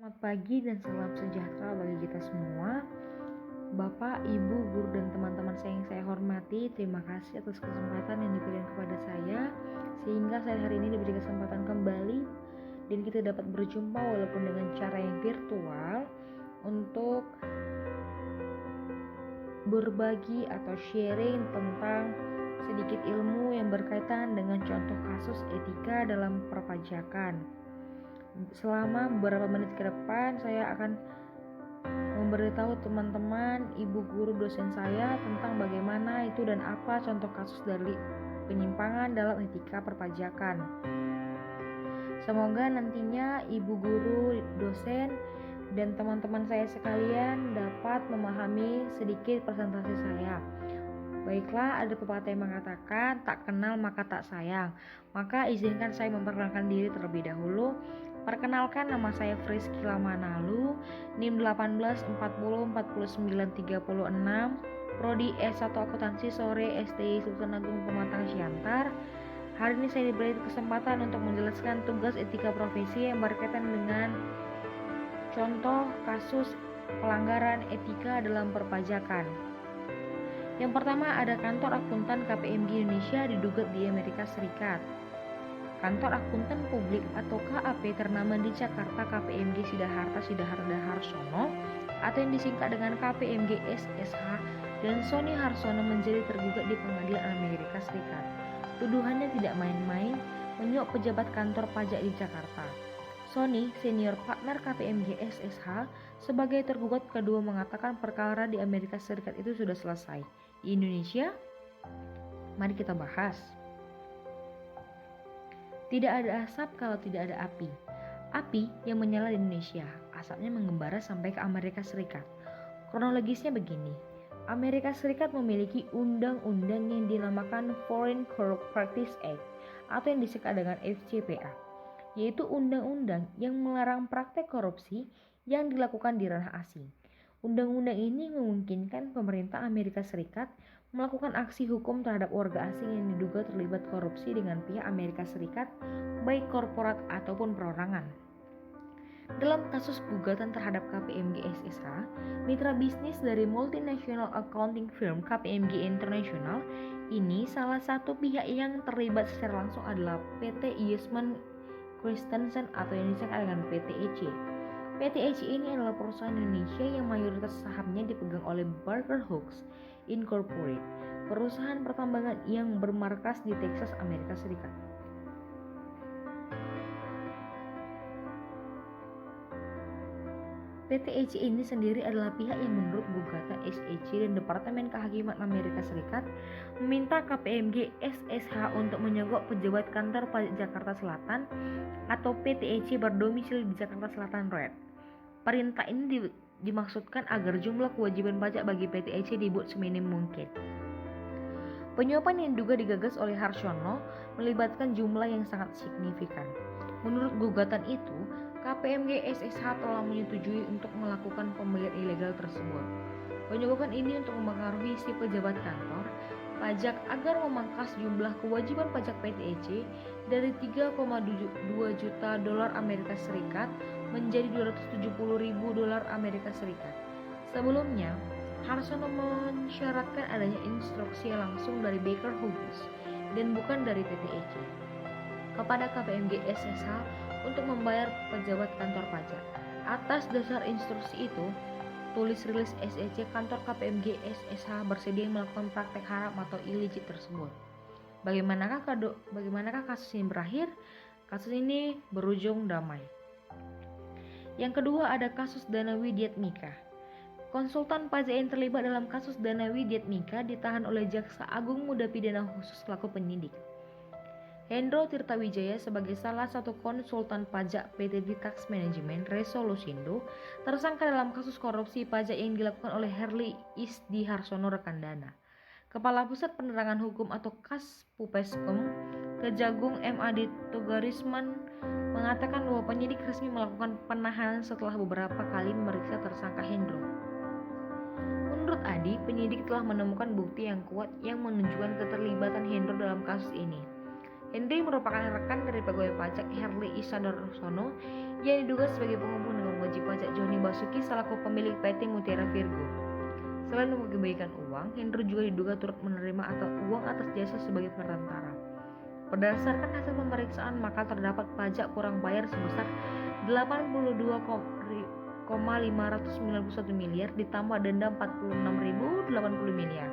Selamat pagi dan salam sejahtera bagi kita semua. Bapak, Ibu, guru dan teman-teman saya yang saya hormati, terima kasih atas kesempatan yang diberikan kepada saya sehingga saya hari ini diberi kesempatan kembali dan kita dapat berjumpa walaupun dengan cara yang virtual untuk berbagi atau sharing tentang sedikit ilmu yang berkaitan dengan contoh kasus etika dalam perpajakan. Selama beberapa menit ke depan saya akan memberitahu teman-teman, ibu guru dosen saya tentang bagaimana itu dan apa contoh kasus dari penyimpangan dalam etika perpajakan. Semoga nantinya ibu guru, dosen, dan teman-teman saya sekalian dapat memahami sedikit presentasi saya. Baiklah, ada pepatah yang mengatakan tak kenal maka tak sayang. Maka izinkan saya memperkenalkan diri terlebih dahulu. Perkenalkan, nama saya Friski Lamanalu, NIM 18404936, Prodi S1 Akuntansi Sore STI Sultan Agung Pematang Siantar. Hari ini saya diberi kesempatan untuk menjelaskan tugas etika profesi yang berkaitan dengan contoh kasus pelanggaran etika dalam perpajakan. Yang pertama ada kantor akuntan KPMG Indonesia digugat di Amerika Serikat. Kantor Akuntan Publik atau KAP ternama di Jakarta KPMG Sidaharta Harsono atau yang disingkat dengan KPMG SSH dan Sony Harsono menjadi tergugat di pengadilan Amerika Serikat. Tuduhannya tidak main-main, menyuap pejabat kantor pajak di Jakarta. Sony, senior partner KPMG SSH, sebagai tergugat kedua mengatakan perkara di Amerika Serikat itu sudah selesai. Di Indonesia, mari kita bahas. Tidak ada asap kalau tidak ada api. Api yang menyala di Indonesia, asapnya mengembara sampai ke Amerika Serikat. Kronologisnya begini. Amerika Serikat memiliki undang-undang yang dinamakan Foreign Corrupt Practice Act atau yang disingkat dengan FCPA, yaitu undang-undang yang melarang praktek korupsi yang dilakukan di ranah asing. Undang-undang ini memungkinkan pemerintah Amerika Serikat melakukan aksi hukum terhadap warga asing yang diduga terlibat korupsi dengan pihak Amerika Serikat, baik korporat ataupun perorangan. Dalam kasus gugatan terhadap KPMG SSH, mitra bisnis dari multinational accounting firm KPMG International, ini salah satu pihak yang terlibat secara langsung adalah PT Eastman Christensen atau yang disingkat dengan PT EC. PT EC ini adalah perusahaan Indonesia yang mayoritas sahamnya dipegang oleh Barker Hughes Incorporated, perusahaan pertambangan yang bermarkas di Texas, Amerika Serikat. PT EC ini sendiri adalah pihak yang menurut gugatan SEC dan Departemen Kehakiman Amerika Serikat meminta KPMG SSH untuk menyogok pejabat kantor pajak Jakarta Selatan atau PT EC berdomisili di Jakarta Selatan Red. Perintah ini dimaksudkan agar jumlah kewajiban pajak bagi PT EC dibuat seminim mungkin. Penyuapan yang diduga digagas oleh Harsono melibatkan jumlah yang sangat signifikan. Menurut gugatan itu, KPMG SSH telah menyetujui untuk melakukan pembelian ilegal tersebut. Penyuapan ini untuk mempengaruhi si pejabat kantor pajak agar memangkas jumlah kewajiban pajak PT EC dari 3,2 juta dolar Amerika Serikat menjadi 270.000 dolar Amerika Serikat. Sebelumnya, Harsono mensyaratkan adanya instruksi langsung dari Baker Hughes dan bukan dari PT EC kepada KPMG SSH untuk membayar pejabat kantor pajak. Atas dasar instruksi itu, tulis rilis SEC kantor KPMG SSH bersedia melakukan praktek haram atau illicit tersebut. Bagaimanakah kasus ini berakhir? Kasus ini berujung damai. Yang kedua ada kasus Dana Widiatmika. Konsultan pajak yang terlibat dalam kasus Dana Widiatmika ditahan oleh Jaksa Agung Muda Pidana Khusus selaku penyidik. Hendro Tirtawijaya sebagai salah satu konsultan pajak PT Ditax Management Resolusindo tersangka dalam kasus korupsi pajak yang dilakukan oleh Herli Isdi Harsono rekan Dana. Kepala Pusat Penerangan Hukum atau Kaspupeskum Kejagung MAD Togarisman mengatakan bahwa penyidik resmi melakukan penahanan setelah beberapa kali memeriksa tersangka Hendro. Menurut Adi, penyidik telah menemukan bukti yang kuat yang menunjukkan keterlibatan Hendro dalam kasus ini. Henry merupakan rekan dari pegawai pajak Herli Isdi Harsono yang diduga sebagai pengumpul dengan wajib pajak Joni Basuki selaku pemilik PT Mutiara Virgo. Selain mengembalikan uang, Hendro juga diduga turut menerima atau uang atas jasa sebagai perantara. Berdasarkan hasil pemeriksaan, maka terdapat pajak kurang bayar sebesar 82,591 miliar ditambah denda 46.080 miliar.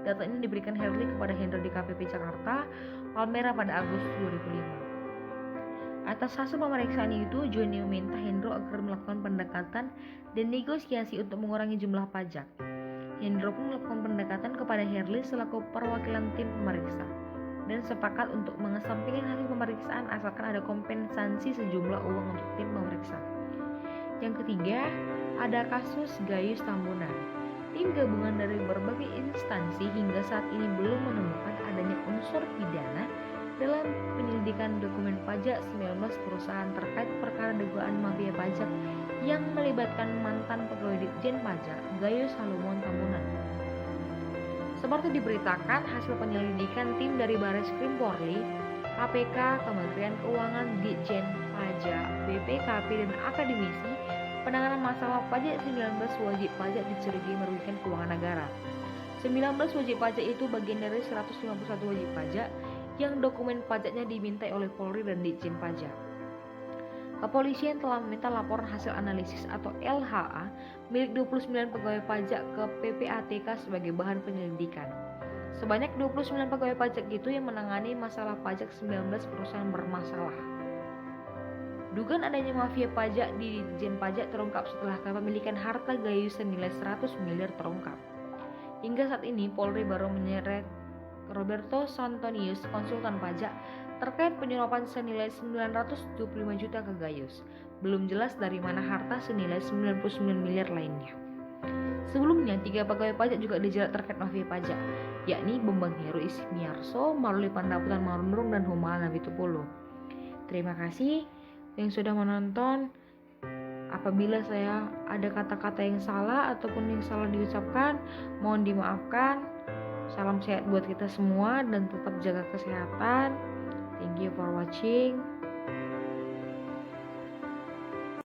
Data ini diberikan Herli kepada Hendro di KPP Jakarta, Palmera pada Agustus 2005. Atas hasil pemeriksaan itu, Joni meminta Hendro agar melakukan pendekatan dan negosiasi untuk mengurangi jumlah pajak. Hendro pun melakukan pendekatan kepada Herli selaku perwakilan tim pemeriksa dan sepakat untuk mengesampingkan hasil pemeriksaan asalkan ada kompensasi sejumlah uang untuk tim pemeriksa. Yang ketiga, ada kasus Gayus Tambunan. Tim gabungan dari berbagai instansi hingga saat ini belum menemukan adanya unsur pidana dalam penyelidikan dokumen pajak 19 perusahaan terkait perkara dugaan mafia pajak yang melibatkan mantan pegawai Ditjen Pajak Gayus Salomon Tambunan. Seperti diberitakan, hasil penyelidikan tim dari Barreskrim Polri, KPK, Kementerian Keuangan, Ditjen Pajak, BPKP, dan akademisi penanganan masalah pajak 19 wajib pajak dicurigai merugikan keuangan negara. 19 wajib pajak itu bagian dari 151 wajib pajak yang dokumen pajaknya dimintai oleh Polri dan Ditjen Pajak. Kepolisian telah meminta laporan hasil analisis atau LHA milik 29 pegawai pajak ke PPATK sebagai bahan penyelidikan. Sebanyak 29 pegawai pajak itu yang menangani masalah pajak 19 perusahaan bermasalah. Dugaan adanya mafia pajak di Ditjen Pajak terungkap setelah kepemilikan harta Gayus senilai 100 miliar terungkap. Hingga saat ini Polri baru menyeret Roberto Santonius, konsultan pajak, terkait penyuapan senilai 975 juta ke Gayus. Belum jelas dari mana harta senilai 99 miliar lainnya. Sebelumnya, 3 pegawai pajak juga dijerat terkait mafia pajak, yakni Bambang Heru Ismiarso, Maruli Pandaputan Marunrung, dan Humal Nabitupulu. Terima kasih yang sudah menonton. Apabila saya ada kata-kata yang salah ataupun yang salah diucapkan, mohon dimaafkan. Salam sehat buat kita semua dan tetap jaga kesehatan. Thank you for watching.